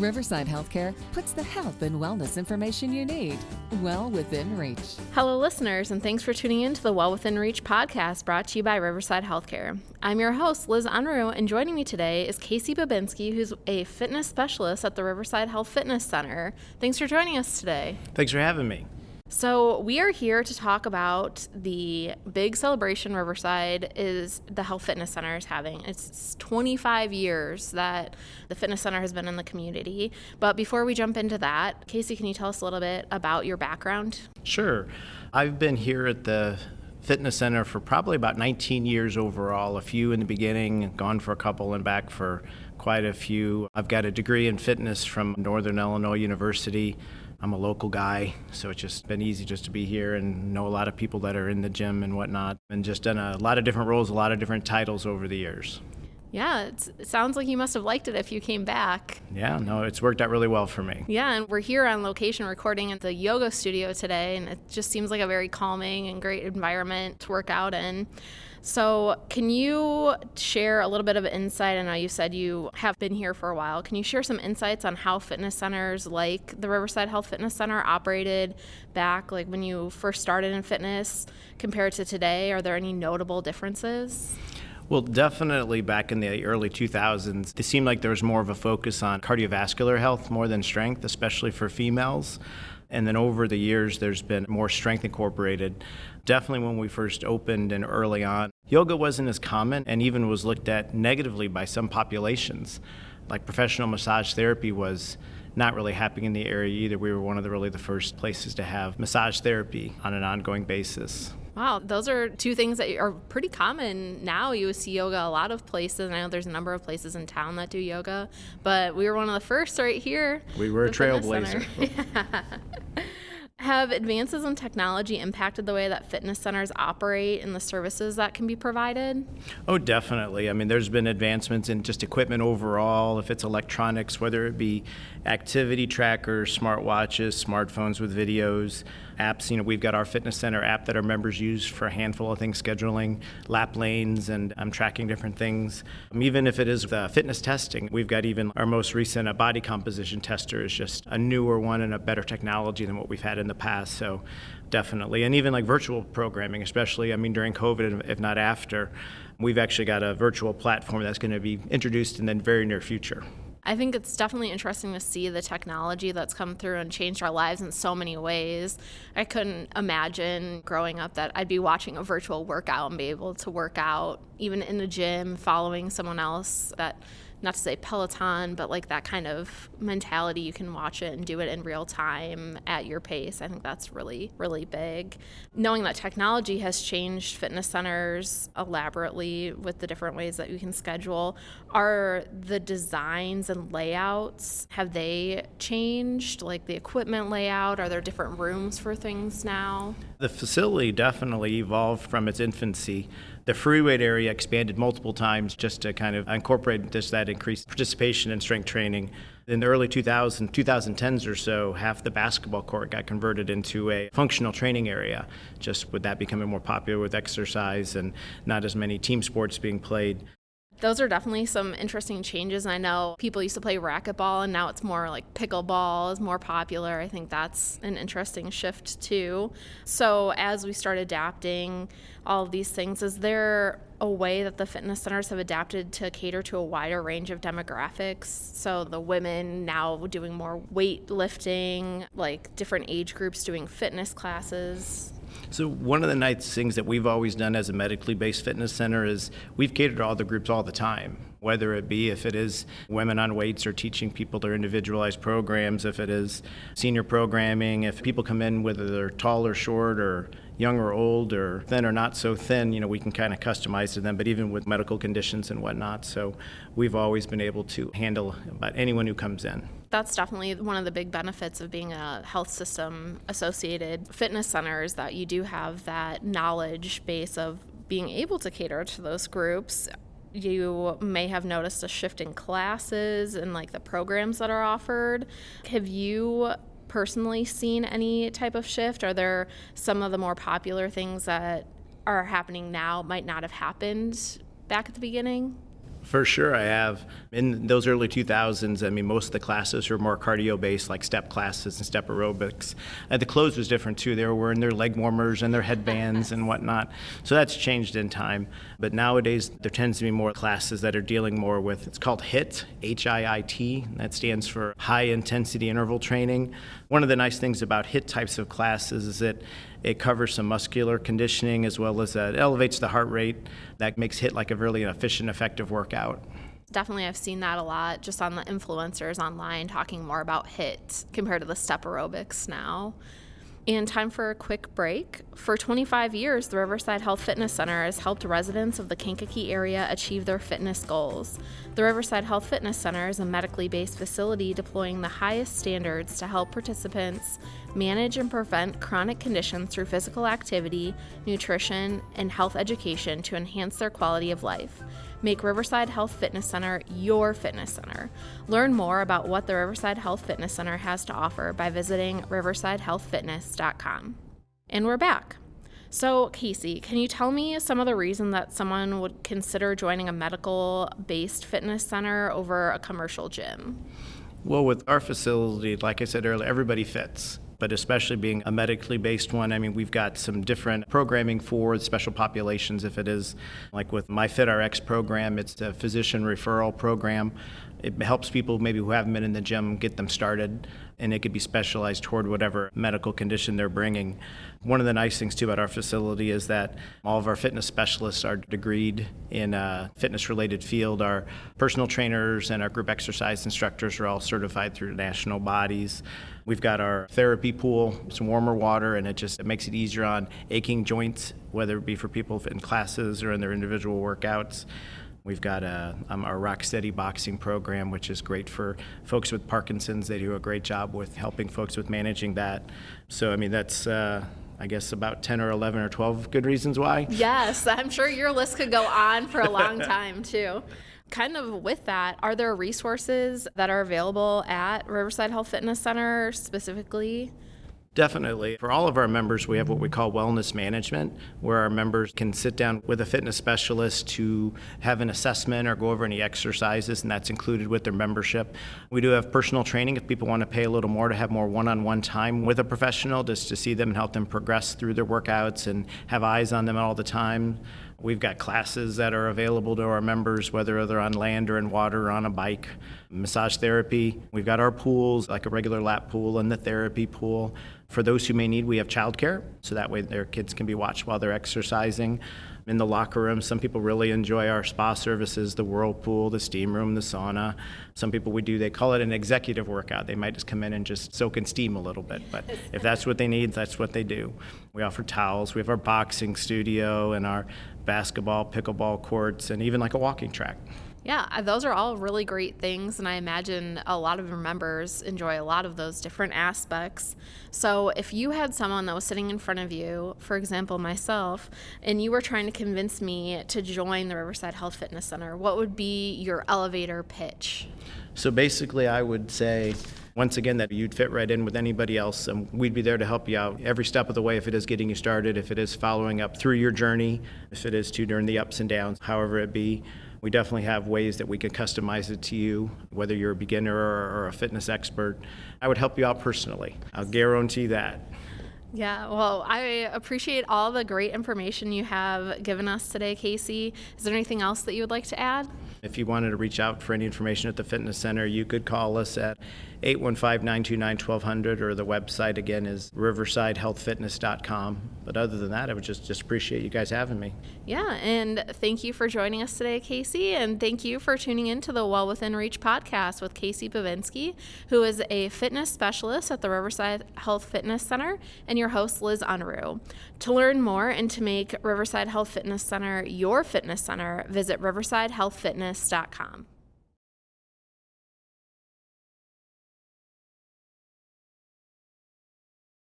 Riverside Healthcare puts the health and wellness information you need well within reach. Hello, listeners, and thanks for tuning in to the Well Within Reach podcast brought to you by Riverside Healthcare. I'm your host, Liz Unruh, and joining me today is Casey Babinski, who's a fitness specialist at the Riverside Fitness Center. Thanks for joining us today. Thanks for having me. So we are here to talk about the big celebration Riverside is the Health Fitness Center is having. It's 25 years that the fitness center has been in the community. But before we jump into that, Casey, can you tell us a little bit about your background? Sure. I've been here at the fitness center for probably about 19 years overall, a few in the beginning, gone for a couple and back for quite a few. I've got a degree in fitness from Northern Illinois University. I'm a local guy, so it's just been easy just to be here and know a lot of people that are in the gym and whatnot, and just done a lot of different roles, a lot of different titles over the years. Yeah, it sounds like you must have liked it if you came back. Yeah, no, it's worked out really well for me. Yeah, and we're here on location recording at the yoga studio today, and it just seems like a very calming and great environment to work out in. So can you share a little bit of insight? I know you said you have been here for a while. Can you share some insights on how fitness centers like the Riverside Health Fitness Center operated back, like when you first started in fitness compared to today? Are there any notable differences? Well, definitely back in the early 2000s, it seemed like there was more of a focus on cardiovascular health more than strength, especially for females. And then over the years, there's been more strength incorporated. Definitely when we first opened and early on, yoga wasn't as common and even was looked at negatively by some populations. Like professional massage therapy was not really happening in the area either. We were one of the first places to have massage therapy on an ongoing basis. Wow, those are two things that are pretty common now. You see yoga a lot of places. I know there's a number of places in town that do yoga, but we were one of the first right here. We were a trailblazer. Yeah. Have advances in technology impacted the way that fitness centers operate and the services that can be provided? Oh, definitely. I mean, there's been advancements in just equipment overall, if it's electronics, whether it be activity trackers, smartwatches, smartphones with videos, apps. You know, we've got our fitness center app that our members use for a handful of things, scheduling lap lanes and tracking different things. Even if it is fitness testing, we've got even our most recent body composition tester is just a newer one and a better technology than what we've had in the past. So definitely. And even like virtual programming, especially, I mean, during COVID, if not after, we've actually got a virtual platform that's going to be introduced in the very near future. I think it's definitely interesting to see the technology that's come through and changed our lives in so many ways. I couldn't imagine growing up that I'd be watching a virtual workout and be able to work out even in the gym, following someone else that, not to say Peloton, but like that kind of mentality. You can watch it and do it in real time at your pace. I think that's really, really big. Knowing that technology has changed fitness centers elaborately with the different ways that you can schedule, are the designs and layouts, have they changed? Like the equipment layout, are there different rooms for things now? The facility definitely evolved from its infancy. The free weight area expanded multiple times just to kind of incorporate that increased participation in strength training. In the early 2010s or so, half the basketball court got converted into a functional training area, just with that becoming more popular with exercise and not as many team sports being played. Those are definitely some interesting changes. I know people used to play racquetball, and now it's more like pickleball is more popular. I think that's an interesting shift too. So as we start adapting all of these things, is there a way that the fitness centers have adapted to cater to a wider range of demographics? So the women now doing more weightlifting, like different age groups doing fitness classes? So one of the nice things that we've always done as a medically based fitness center is we've catered to all the groups all the time, whether it be if it is women on weights or teaching people their individualized programs, if it is senior programming, if people come in whether they're tall or short or young or old or thin or not so thin, you know, we can kind of customize to them, but even with medical conditions and whatnot. So we've always been able to handle about anyone who comes in. That's definitely one of the big benefits of being a health system associated fitness center is that you do have that knowledge base of being able to cater to those groups. You may have noticed a shift in classes and like the programs that are offered. Have you personally seen any type of shift? Are there some of the more popular things that are happening now might not have happened back at the beginning? For sure, I have. In those early 2000s, I mean, most of the classes were more cardio-based, like step classes and step aerobics. And the clothes was different, too. They were wearing their leg warmers and their headbands and whatnot. So that's changed in time. But nowadays, there tends to be more classes that are dealing more with, it's called HIIT, H-I-I-T. That stands for high-intensity interval training. One of the nice things about HIIT types of classes is that it covers some muscular conditioning as well as it elevates the heart rate. That makes HIIT like a really efficient, effective workout. Definitely, I've seen that a lot just on the influencers online talking more about HIIT compared to the step aerobics now. And time for a quick break. For 25 years, the Riverside Health Fitness Center has helped residents of the Kankakee area achieve their fitness goals. The Riverside Health Fitness Center is a medically based facility deploying the highest standards to help participants manage and prevent chronic conditions through physical activity, nutrition, and health education to enhance their quality of life. Make Riverside Health Fitness Center your fitness center. Learn more about what the Riverside Health Fitness Center has to offer by visiting riversidehealthfitness.com. And we're back. So, Casey, can you tell me some of the reason that someone would consider joining a medical-based fitness center over a commercial gym? Well, with our facility, like I said earlier, everybody fits. But especially being a medically based one, I mean, we've got some different programming for special populations. If it is like with my FitRx program, it's a physician referral program. It helps people maybe who haven't been in the gym get them started, and it could be specialized toward whatever medical condition they're bringing. One of the nice things too about our facility is that all of our fitness specialists are degreed in a fitness-related field. Our personal trainers and our group exercise instructors are all certified through national bodies. We've got our therapy pool, some warmer water, and it makes it easier on aching joints, whether it be for people in classes or in their individual workouts. We've got our Rock Steady boxing program, which is great for folks with Parkinson's. They do a great job with helping folks with managing that. So, I mean, that's, I guess, about 10 or 11 or 12 good reasons why. Yes, I'm sure your list could go on for a long time, too. Kind of with that, are there resources that are available at Riverside Health Fitness Center specifically? Definitely. For all of our members, we have what we call wellness management, where our members can sit down with a fitness specialist to have an assessment or go over any exercises, and that's included with their membership. We do have personal training if people want to pay a little more to have more one-on-one time with a professional, just to see them and help them progress through their workouts and have eyes on them all the time. We've got classes that are available to our members, whether they're on land or in water or on a bike. Massage therapy. We've got our pools, like a regular lap pool and the therapy pool. For those who may need, we have childcare, so that way their kids can be watched while they're exercising. In the locker room, some people really enjoy our spa services, the whirlpool, the steam room, the sauna. Some people they call it an executive workout. They might just come in and just soak in steam a little bit, but if that's what they need, that's what they do. We offer towels. We have our boxing studio and our basketball, pickleball courts, and even like a walking track. Yeah, those are all really great things, and I imagine a lot of your members enjoy a lot of those different aspects. So if you had someone that was sitting in front of you, for example, myself, and you were trying to convince me to join the Riverside Health Fitness Center, what would be your elevator pitch? So basically, I would say, once again, that you'd fit right in with anybody else, and we'd be there to help you out every step of the way, if it is getting you started, if it is following up through your journey, if it is during the ups and downs, however it be. We definitely have ways that we can customize it to you, whether you're a beginner or a fitness expert. I would help you out personally. I'll guarantee that. Yeah, well, I appreciate all the great information you have given us today, Casey. Is there anything else that you would like to add? If you wanted to reach out for any information at the fitness center, you could call us at 815-929-1200, or the website again is riversidehealthfitness.com. But other than that, I would just appreciate you guys having me. Yeah, and thank you for joining us today, Casey, and thank you for tuning in to the Well Within Reach podcast with Casey Babinski, who is a fitness specialist at the Riverside Health Fitness Center, and your host, Liz Unruh. To learn more and to make Riverside Health Fitness Center your fitness center, visit riversidehealthfitness.com.